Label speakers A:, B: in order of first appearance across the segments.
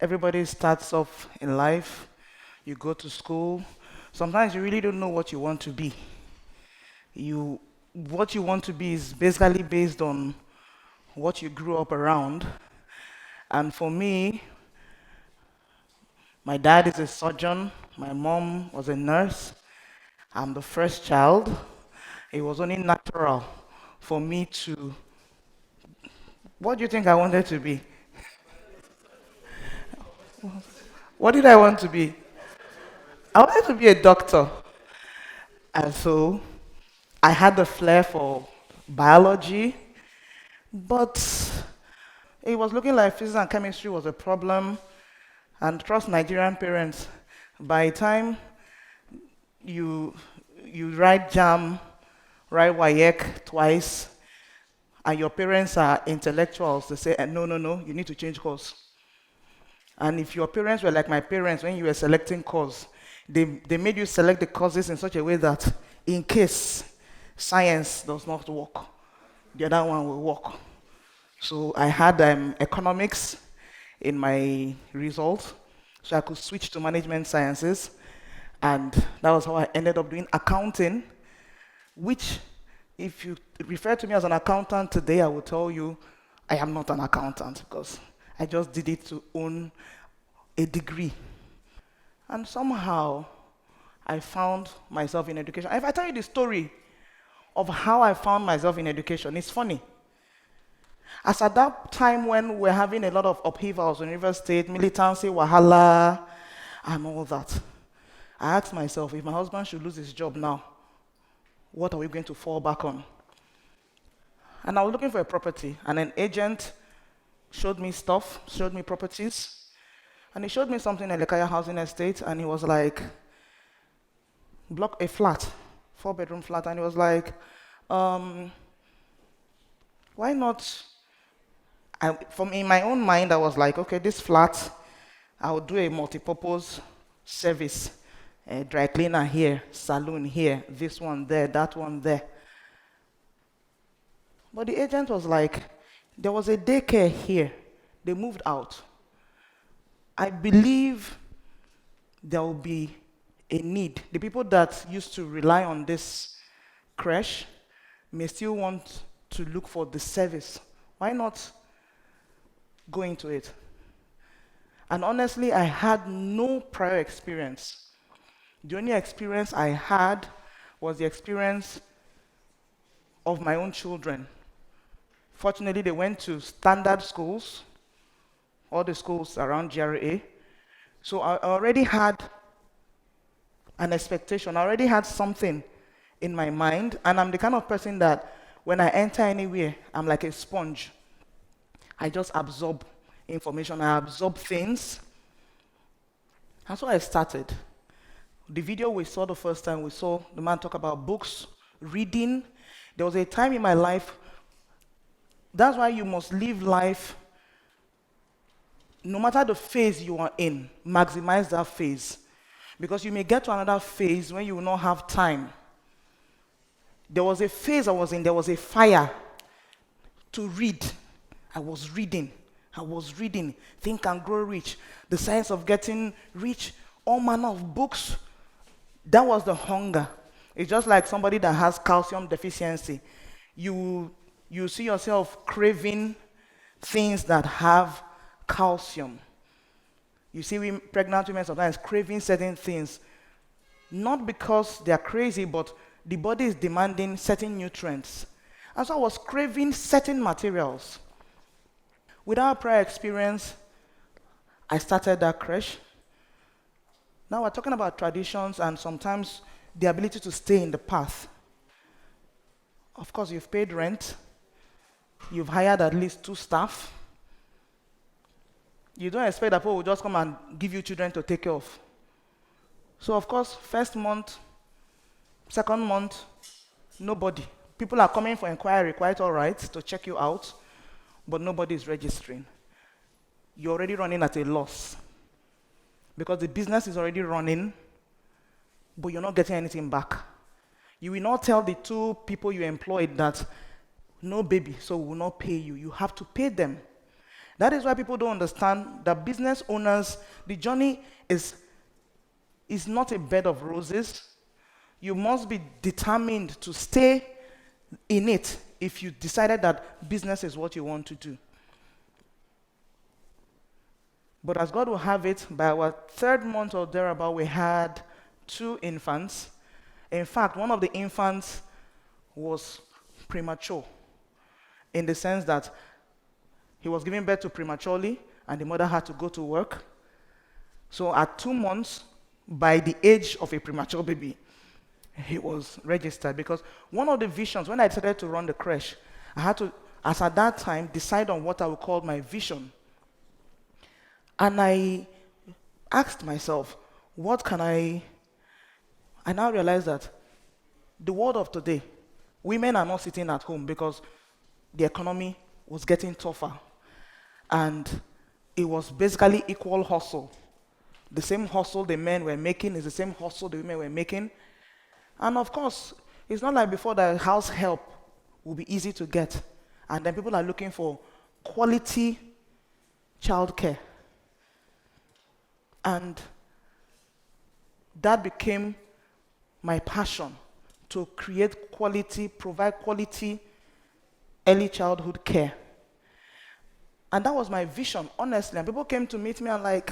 A: Everybody starts off in life, you go to school. Sometimes you really don't know what you want to be. You, what you want to be is basically based on what you grew up around. And for me, my dad is a surgeon, my mom was a nurse. I'm the first child. It was only natural for me to. What do you think I wanted to be? What did I want to be? I wanted to be a doctor. And so I had the flair for biology, but it was looking like physics and chemistry was a problem. And trust Nigerian parents, by the time you you write JAM, write WAEC twice, and your parents are intellectuals, they say, no, no, no, you need to change course. And if your parents were like my parents when you were selecting course, they made you select the courses in such a way that in case science does not work, the other one will work. So I had economics in my result, so I could switch to management sciences, and that was how I ended up doing accounting, which, if you refer to me as an accountant today, I will tell you I am not an accountant because I just did it to own a degree. And somehow I found myself in education. If I tell you the story of how I found myself in education, it's funny. As at that time when we're having a lot of upheavals in River State, militancy, wahala, and all that, I asked myself, if my husband should lose his job now, what are we going to fall back on? And I was looking for a property, and an agent showed me stuff, showed me properties, and he showed me something in Lekaya Housing Estate, and he was like, block a flat, 4-bedroom flat, and he was like, why not? From in my own mind, I was like, okay, this flat, I will do a multi-purpose service, a dry cleaner here, salon here, this one there, that one there. But the agent was like, there was a daycare here. They moved out. I believe there will be a need. The people that used to rely on this creche may still want to look for the service. Why not go into it? And honestly, I had no prior experience. The only experience I had was the experience of my own children. Fortunately, they went to standard schools, all the schools around GRA. So I already had an expectation, I already had something in my mind, and I'm the kind of person that when I enter anywhere, I'm like a sponge. I just absorb information, I absorb things. That's why I started. The video we saw the first time, we saw the man talk about books, reading. There was a time in my life, that's why you must live life, no matter the phase you are in, maximize that phase. Because you may get to another phase when you will not have time. There was a phase I was in, there was a fire to read. I was reading, Think and Grow Rich, The Science of Getting Rich, all manner of books. That was the hunger. It's just like somebody that has calcium deficiency. You see yourself craving things that have calcium. You see pregnant women sometimes craving certain things, not because they are crazy, but the body is demanding certain nutrients. And so I was craving certain materials. Without prior experience, I started that creche. Now we're talking about traditions and sometimes the ability to stay in the path. Of course, you've paid rent. You've hired at least 2 staff. You don't expect that people will just come and give you children to take care of. So of course, first month, second month, nobody. People are coming for inquiry, quite all right, to check you out, but nobody is registering. You're already running at a loss because the business is already running, but you're not getting anything back. You will not tell the 2 people you employed that, no baby, so we will not pay you. You have to pay them. That is why people don't understand that business owners, the journey is not a bed of roses. You must be determined to stay in it if you decided that business is what you want to do. But as God will have it, by our third month or thereabout, we had 2 infants. In fact, one of the infants was premature, in the sense that he was giving birth to prematurely, and the mother had to go to work. So at 2 months, by the age of a premature baby, he was registered. Because one of the visions, when I decided to run the creche, I had to, as at that time, decide on what I would call my vision. And I asked myself, what can I now realized that the world of today, women are not sitting at home because the economy was getting tougher. And it was basically equal hustle. The same hustle the men were making is the same hustle the women were making. And of course, it's not like before that house help will be easy to get. And then people are looking for quality childcare. And that became my passion, to create quality, provide quality early childhood care. And that was my vision, honestly. And people came to meet me and like,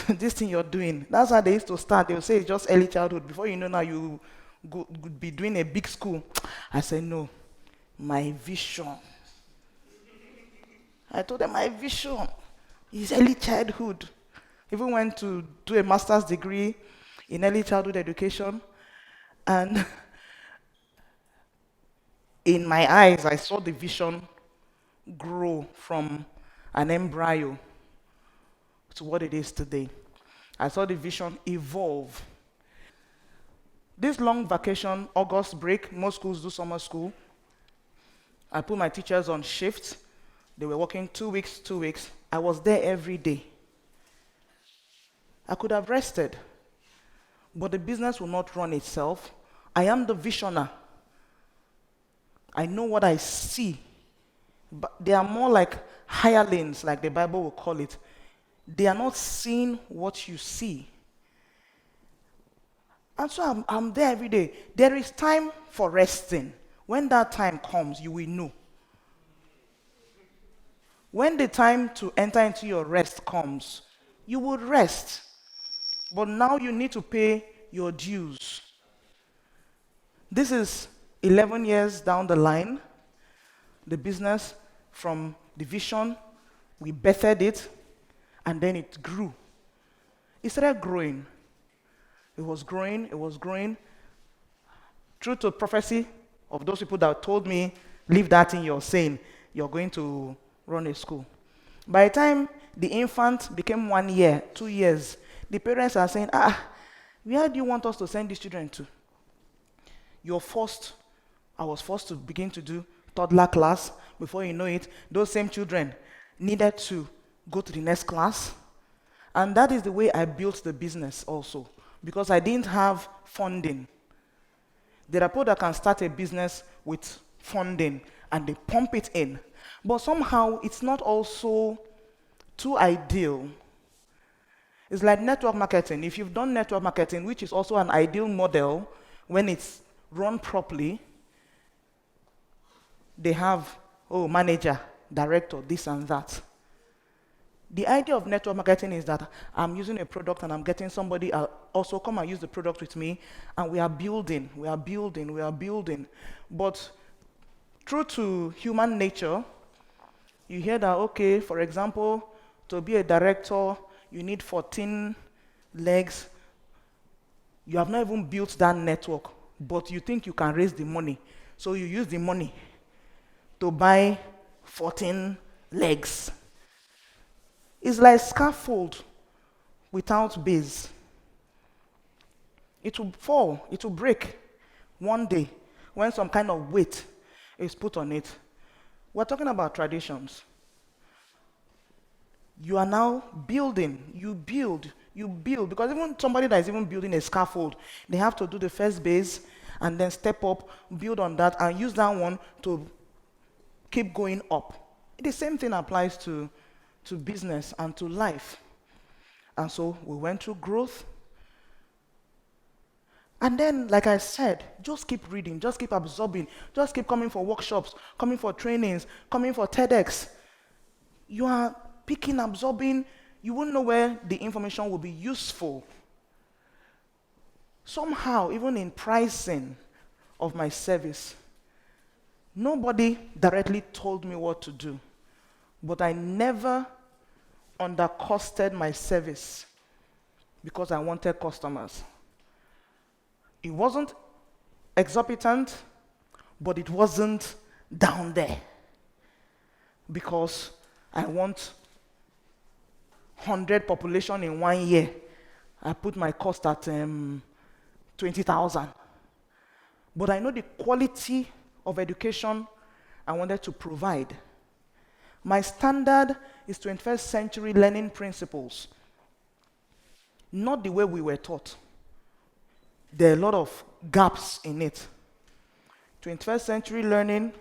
A: this thing you're doing. That's how they used to start. They would say it's just early childhood. Before you know now, you would be doing a big school. I said, no, my vision. I told them my vision is early childhood. Even went to do a master's degree in early childhood education. And in my eyes, I saw the vision grow from an embryo to what it is today. I saw the vision evolve. This long vacation, August break, most schools do summer school. I put my teachers on shift. They were working 2 weeks, 2 weeks. I was there every day. I could have rested, but the business will not run itself. I am the visioner. I know what I see. But they are more like hirelings, like the Bible will call it. They are not seeing what you see. And so I'm there every day. There is time for resting. When that time comes, you will know. When the time to enter into your rest comes, you will rest. But now you need to pay your dues. This is 11 years down the line. The business, from the vision, we bettered it, and then it grew. It started growing. It was growing, it was growing. True to prophecy of those people that told me, leave that thing you're saying, you're going to run a school. By the time the infant became 1 year, 2 years, the parents are saying, where do you want us to send these children to? I was forced to begin to do toddler class. Before you know it, those same children needed to go to the next class. And that is the way I built the business also, because I didn't have funding. There are people that can start a business with funding and they pump it in. But somehow it's not also too ideal. It's like network marketing. If you've done network marketing, which is also an ideal model when it's run properly, they have, manager, director, this and that. The idea of network marketing is that I'm using a product and I'm getting somebody also come and use the product with me, and we are building. But true to human nature, you hear that, okay, for example, to be a director, you need 14 legs. You have not even built that network, but you think you can raise the money. So you use the money to buy 14 legs. It's like scaffold without base. It will fall, it will break one day when some kind of weight is put on it. We're talking about traditions. You are now building, you build, because even somebody that is even building a scaffold, they have to do the first base and then step up, build on that, and use that one to keep going up. The same thing applies to to business and to life. And so we went through growth. And then, like I said, just keep reading, just keep absorbing, just keep coming for workshops, coming for trainings, coming for TEDx. You are picking, absorbing, you won't know where the information will be useful. Somehow, even in pricing of my service, nobody directly told me what to do, but I never undercosted my service because I wanted customers. It wasn't exorbitant, but it wasn't down there because I want 100 population in 1 year. I put my cost at 20,000. But I know the quality of education I wanted to provide. My standard is 21st century learning principles, not the way we were taught. There are a lot of gaps in it. 21st century learning,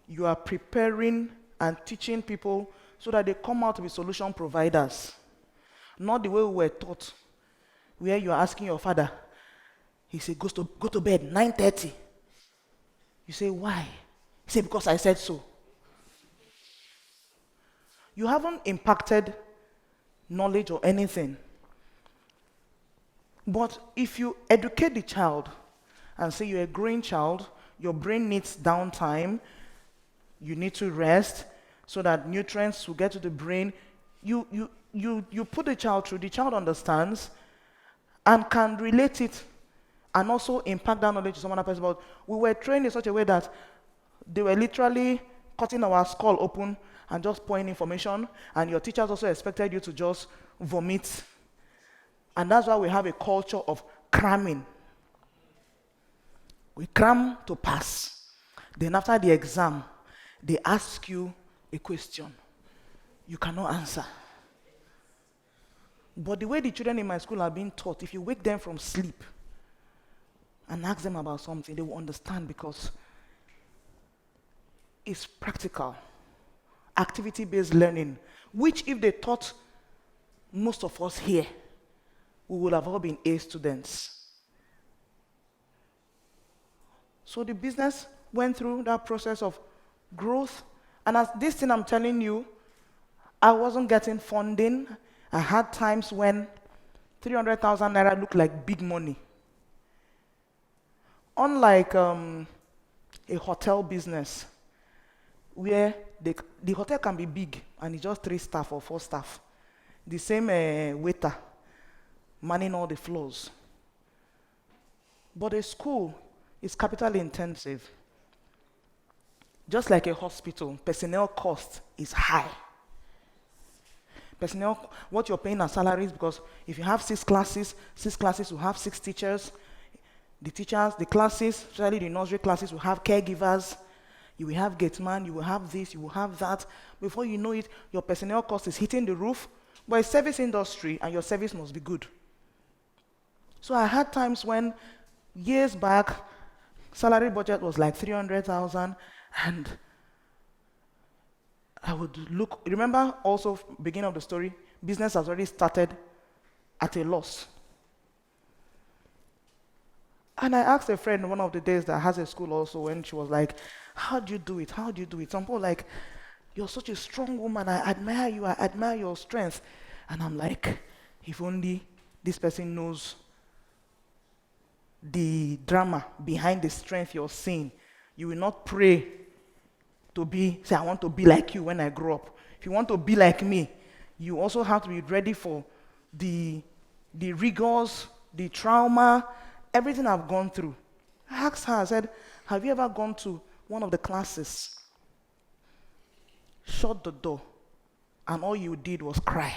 A: you are preparing and teaching people so that they come out to be solution providers. Not the way we were taught, where you are asking your father, he said, go to bed, 9:30. You say, why? He said, because I said so. You haven't impacted knowledge or anything. But if you educate the child and say you're a growing child, your brain needs downtime, you need to rest so that nutrients will get to the brain, you put the child through, the child understands and can relate it and also impact that knowledge to someone else. But we were trained in such a way that they were literally cutting our skull open and just pouring information, and your teachers also expected you to just vomit. And that's why we have a culture of cramming. We cram to pass. Then after the exam, they ask you a question. You cannot answer. But the way the children in my school are being taught, if you wake them from sleep and ask them about something, they will understand because it's practical, activity-based learning, which if they taught most of us here, we would have all been A students. So the business went through that process of growth. And as this thing I'm telling you, I wasn't getting funding. I had times when 300,000 naira looked like big money. Unlike a hotel business, where the hotel can be big and it's just 3 staff or 4 staff. The same waiter manning all the floors. But a school is capital intensive. Just like a hospital, personnel cost is high. Personnel, what you're paying as salaries, because if you have 6 classes will have 6 teachers. The teachers, the classes, especially the nursery classes, will have caregivers. You will have gate man, you will have this, you will have that. Before you know it, your personnel cost is hitting the roof. But it's service industry, and your service must be good. So I had times when, years back, salary budget was like 300,000, and I would look, remember also, beginning of the story, business has already started at a loss. And I asked a friend one of the days that has a school also, when she was like, how do you do it? How do you do it? Some people like, you're such a strong woman, I admire you, I admire your strength. And I'm like, if only this person knows the drama behind the strength you're seeing, you will not pray to be, say, I want to be like you when I grow up. If you want to be like me, you also have to be ready for the rigors, the trauma, everything I've gone through. I asked her, I said, have you ever gone to one of the classes, shut the door, and all you did was cry?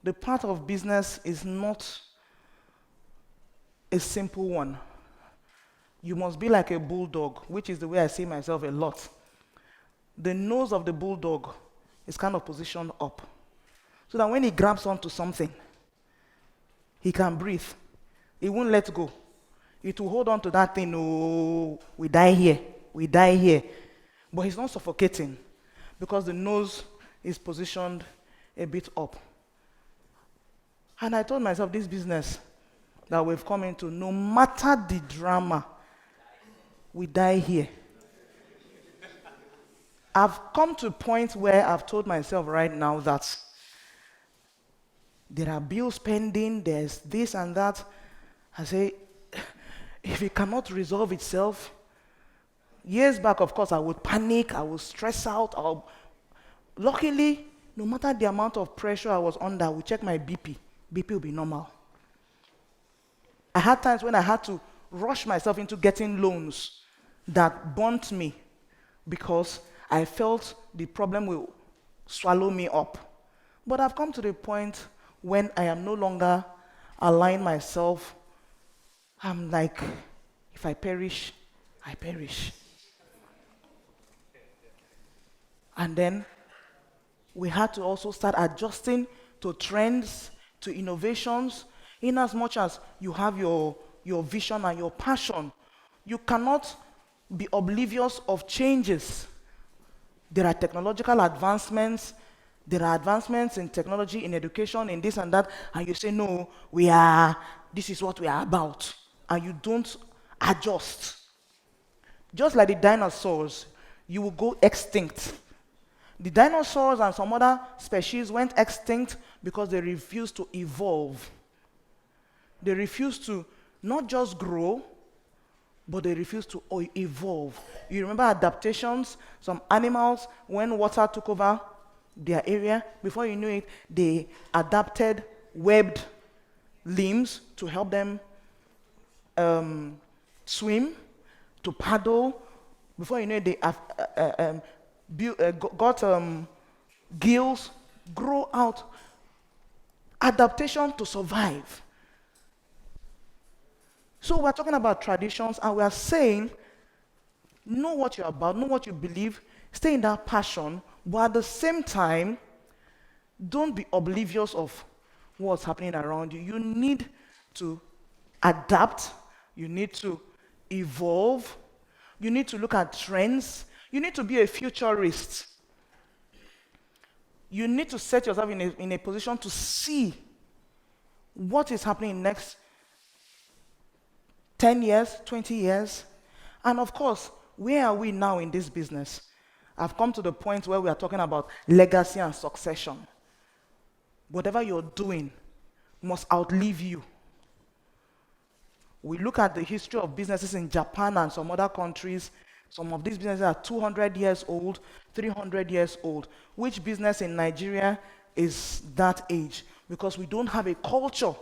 A: The part of business is not a simple one. You must be like a bulldog, which is the way I see myself a lot. The nose of the bulldog is kind of positioned up, so that when he grabs onto something, he can breathe. He won't let go. It will hold on to that thing. Oh, we die here. We die here. But he's not suffocating. because the nose is positioned a bit up. And I told myself, this business that we've come into, no matter the drama, we die here. I've come to a point where I've told myself right now that there are bills pending, there's this and that. I say, if it cannot resolve itself, years back, of course, I would panic, I would stress out. Luckily, no matter the amount of pressure I was under, I would check my BP. BP will be normal. I had times when I had to rush myself into getting loans that burnt me because I felt the problem will swallow me up. But I've come to the point when I am no longer aligning myself. I'm like, if I perish, I perish. And then we had to also start adjusting to trends, to innovations. In as much as you have your vision and your passion, you cannot be oblivious of changes. There are technological advancements, there are advancements in technology, in education, in this and that, and you say, no, this is what we are about, and you don't adjust. Just like the dinosaurs, you will go extinct. The dinosaurs and some other species went extinct because they refused to evolve. They refused to not just grow, but they refused to evolve. You remember adaptations? Some animals, when water took over their area, before you knew it, they adapted webbed limbs to help them swim, to paddle. Before you know it, they got gills, grow out. Adaptation to survive. So we're talking about traditions, and we're saying, know what you're about, know what you believe, stay in that passion, but at the same time, don't be oblivious of what's happening around you. You need to adapt, you need to evolve, you need to look at trends, you need to be a futurist. You need to set yourself in a position to see what is happening next 10 years, 20 years. And of course, where are we now in this business? I've come to the point where we are talking about legacy and succession. Whatever you're doing must outlive you. We look at the history of businesses in Japan and some other countries. Some of these businesses are 200 years old, 300 years old. Which business in Nigeria is that age? Because we don't have a culture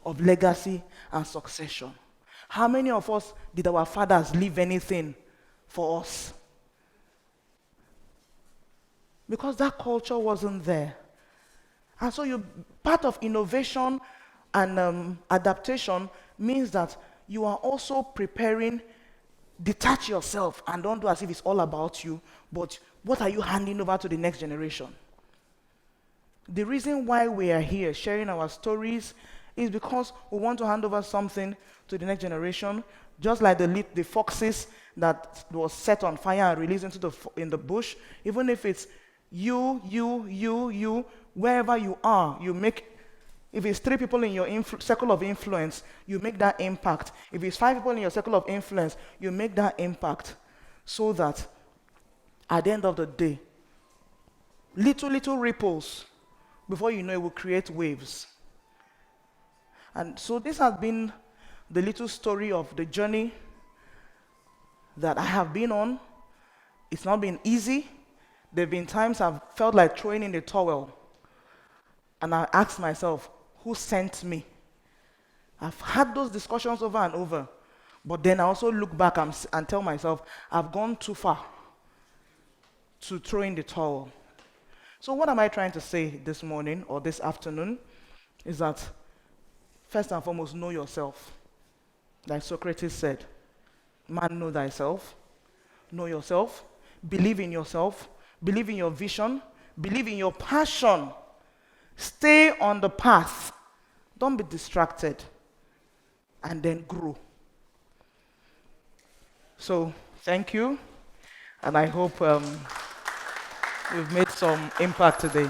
A: of legacy and succession. How many of us did our fathers leave anything for us? Because that culture wasn't there. And so part of innovation and adaptation means that you are also preparing, detach yourself and don't do as if it's all about you, but what are you handing over to the next generation? The reason why we are here sharing our stories is because we want to hand over something to the next generation, just like the foxes that was set on fire and released in the bush. Even if it's you, wherever you are, you make. If it's 3 people in your circle of influence, you make that impact. If it's 5 people in your circle of influence, you make that impact, so that at the end of the day, little ripples, before you know it will create waves. And so this has been the little story of the journey that I have been on. It's not been easy. There have been times I've felt like throwing in the towel. And I asked myself, who sent me? I've had those discussions over and over. But then I also look back and tell myself, I've gone too far to throw in the towel. So what am I trying to say this morning or this afternoon is that, first and foremost, know yourself. Like Socrates said, man, know thyself. Know yourself. Believe in yourself. Believe in your vision. Believe in your passion. Stay on the path. Don't be distracted. And then grow. So, thank you. And I hope We've made some impact today.